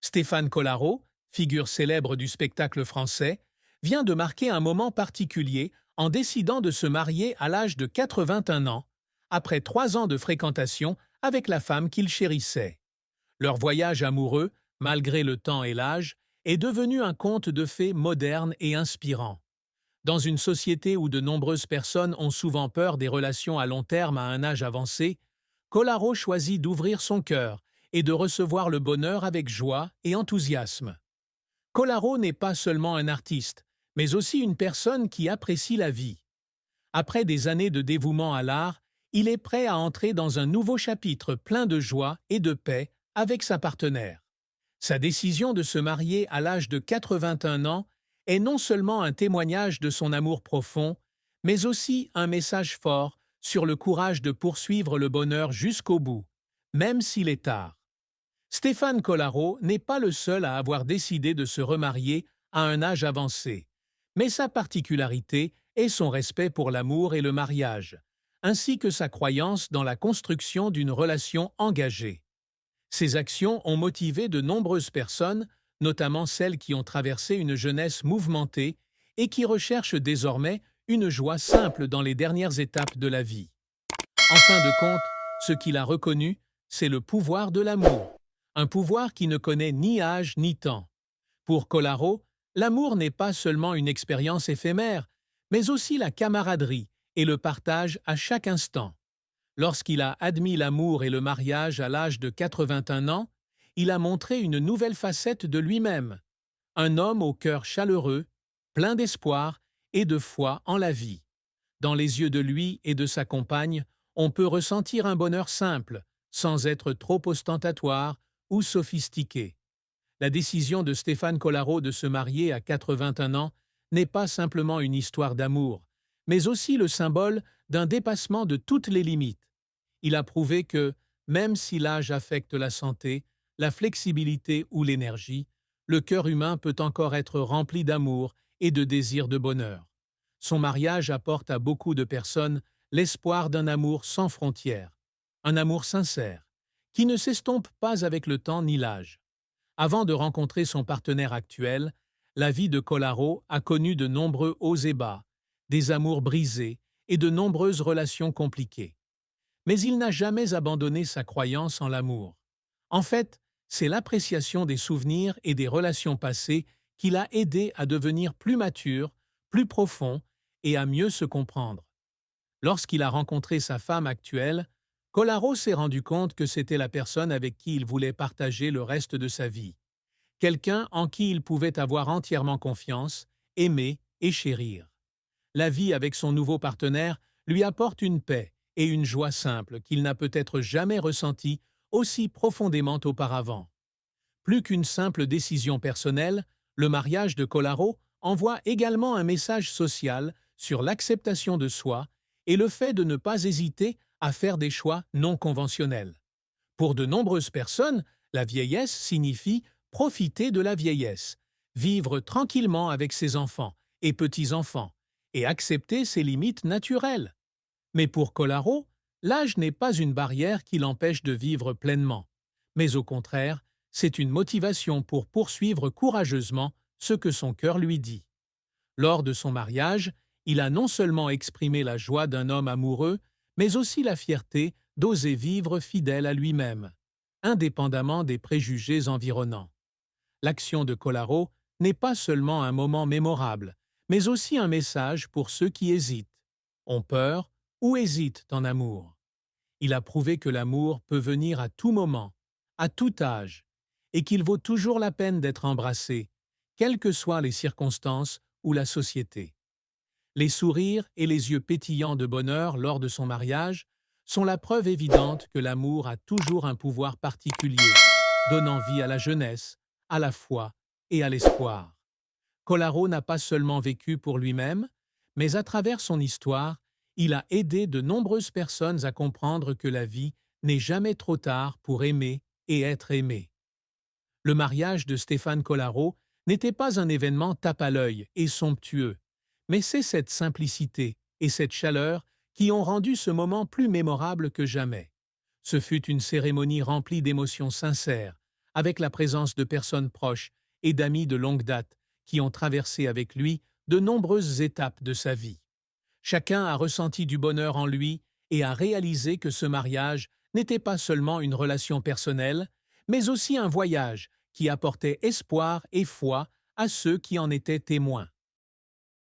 Stéphane Collaro, figure célèbre du spectacle français, vient de marquer un moment particulier en décidant de se marier à l'âge de 81 ans, après 3 ans de fréquentation avec la femme qu'il chérissait. Leur voyage amoureux, malgré le temps et l'âge, est devenu un conte de fées moderne et inspirant. Dans une société où de nombreuses personnes ont souvent peur des relations à long terme à un âge avancé, Collaro choisit d'ouvrir son cœur et de recevoir le bonheur avec joie et enthousiasme. Collaro n'est pas seulement un artiste, mais aussi une personne qui apprécie la vie. Après des années de dévouement à l'art, il est prêt à entrer dans un nouveau chapitre plein de joie et de paix avec sa partenaire. Sa décision de se marier à l'âge de 81 ans est non seulement un témoignage de son amour profond, mais aussi un message fort sur le courage de poursuivre le bonheur jusqu'au bout, même s'il est tard. Stéphane Collaro n'est pas le seul à avoir décidé de se remarier à un âge avancé, mais sa particularité est son respect pour l'amour et le mariage, ainsi que sa croyance dans la construction d'une relation engagée. Ses actions ont motivé de nombreuses personnes, notamment celles qui ont traversé une jeunesse mouvementée et qui recherchent désormais une joie simple dans les dernières étapes de la vie. En fin de compte, ce qu'il a reconnu, c'est le pouvoir de l'amour, un pouvoir qui ne connaît ni âge ni temps. Pour Collaro, l'amour n'est pas seulement une expérience éphémère, mais aussi la camaraderie et le partage à chaque instant. Lorsqu'il a admis l'amour et le mariage à l'âge de 81 ans, il a montré une nouvelle facette de lui-même, un homme au cœur chaleureux, plein d'espoir et de foi en la vie. Dans les yeux de lui et de sa compagne, on peut ressentir un bonheur simple, sans être trop ostentatoire ou sophistiqué. La décision de Stéphane Collaro de se marier à 81 ans n'est pas simplement une histoire d'amour, mais aussi le symbole d'un dépassement de toutes les limites. Il a prouvé que, même si l'âge affecte la santé, la flexibilité ou l'énergie, le cœur humain peut encore être rempli d'amour et de désir de bonheur. Son mariage apporte à beaucoup de personnes l'espoir d'un amour sans frontières, un amour sincère, qui ne s'estompe pas avec le temps ni l'âge. Avant de rencontrer son partenaire actuel, la vie de Collaro a connu de nombreux hauts et bas, des amours brisés et de nombreuses relations compliquées. Mais il n'a jamais abandonné sa croyance en l'amour. En fait, c'est l'appréciation des souvenirs et des relations passées qui l'a aidé à devenir plus mature, plus profond et à mieux se comprendre. Lorsqu'il a rencontré sa femme actuelle, Collaro s'est rendu compte que c'était la personne avec qui il voulait partager le reste de sa vie. Quelqu'un en qui il pouvait avoir entièrement confiance, aimer et chérir. La vie avec son nouveau partenaire lui apporte une paix et une joie simple qu'il n'a peut-être jamais ressentie aussi profondément auparavant. Plus qu'une simple décision personnelle, le mariage de Collaro envoie également un message social sur l'acceptation de soi et le fait de ne pas hésiter à faire des choix non conventionnels. Pour de nombreuses personnes, la vieillesse signifie profiter de la vieillesse, vivre tranquillement avec ses enfants et petits-enfants, et accepter ses limites naturelles. Mais pour Collaro, l'âge n'est pas une barrière qui l'empêche de vivre pleinement, mais au contraire, c'est une motivation pour poursuivre courageusement ce que son cœur lui dit. Lors de son mariage, il a non seulement exprimé la joie d'un homme amoureux, mais aussi la fierté d'oser vivre fidèle à lui-même, indépendamment des préjugés environnants. L'action de Collaro n'est pas seulement un moment mémorable, mais aussi un message pour ceux qui hésitent, ont peur ou hésitent en amour. Il a prouvé que l'amour peut venir à tout moment, à tout âge, et qu'il vaut toujours la peine d'être embrassé, quelles que soient les circonstances ou la société. Les sourires et les yeux pétillants de bonheur lors de son mariage sont la preuve évidente que l'amour a toujours un pouvoir particulier, donnant vie à la jeunesse, à la foi et à l'espoir. Collaro n'a pas seulement vécu pour lui-même, mais à travers son histoire, il a aidé de nombreuses personnes à comprendre que la vie n'est jamais trop tard pour aimer et être aimé. Le mariage de Stéphane Collaro n'était pas un événement tape à l'œil et somptueux, mais c'est cette simplicité et cette chaleur qui ont rendu ce moment plus mémorable que jamais. Ce fut une cérémonie remplie d'émotions sincères, avec la présence de personnes proches et d'amis de longue date qui ont traversé avec lui de nombreuses étapes de sa vie. Chacun a ressenti du bonheur en lui et a réalisé que ce mariage n'était pas seulement une relation personnelle, mais aussi un voyage qui apportait espoir et foi à ceux qui en étaient témoins.